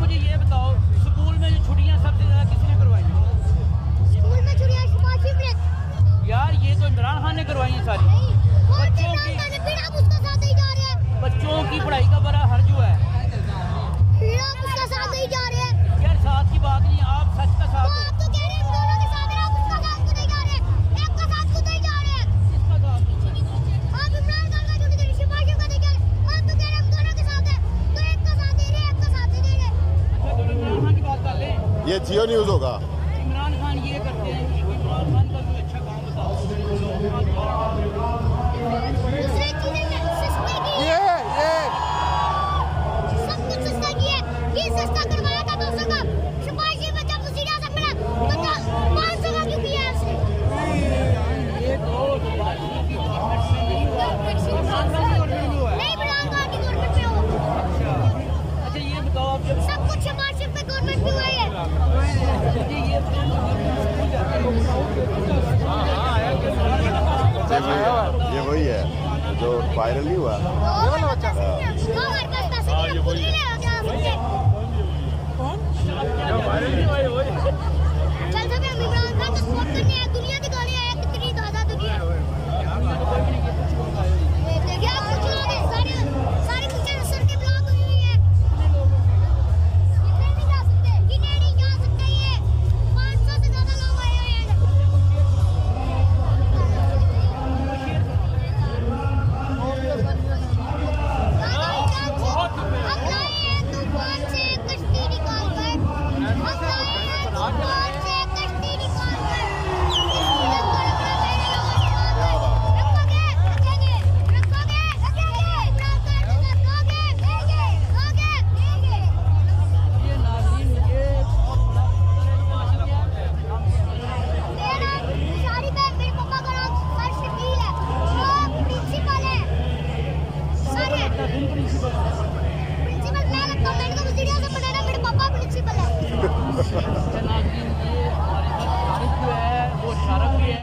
मुझे ये बताओ, स्कूल में जो छुट्टियाँ सबसे ज़्यादा किसने करवाई? स्कूल में छुट्टियाँ शबाश ने। यार ये तो इमरान खान ने करवाई है सारी। बच्चों की उसका साथ ही जा रहे हैं। बच्चों की पढ़ाई का बड़ा हर्ज हुआ है। लोग उसका साथ ही जा रहे हैं। यार साथ की बात नहीं, आप सच का साथ तो आप तो कह रहे हैं दोनों के साथ हैं, आप उसका साथ खुद ही जा रहे हैं, एक का साथ खुद ही जा रहे हैं। किसका साथ? आप इमरान खान का छुट्टी दे रहे, शबाश का दे रहे, आप तो कह रहे हैं हम दोनों के साथ हैं, तो एक का साथ दे रहे हैं, एक का साथ नहीं दे रहे। अच्छा चलो इमरान खान की बात कर लें। ये जियो न्यूज़ होगा। इमरान खान ये करते हैं, इमरान खान का कोई अच्छा काम बताओ। दूसरी चीजें सस्ती की है, सब कुछ सस्ता किया है। ये सस्ता करवाया था 200 का, शबाशी में जब उसी से मिला बता 500 का क्यों किया है उसने? ये तो बाजी की गवर्नमेंट में नहीं हुआ, इमरान खान की गवर्नमेंट में हुआ है। नहीं इमरान खान की गवर्नमेंट में हो। अच्छा ये बताओ आप जब सब कुछ शबाशी में गवर्नमेंट में हुआ है। मुझे ये बताओ, स्कूल जाते हो? ये वही है जो वायरल नहीं हुआ। हमारे पास पैसे नहीं है, हम खुद नहीं ले आते हैं हमसे। चल सब हम इमरान खान को सपोर्ट करने हैं, दुनिया दिखाने हैं कितनी ज्यादा दुनिया।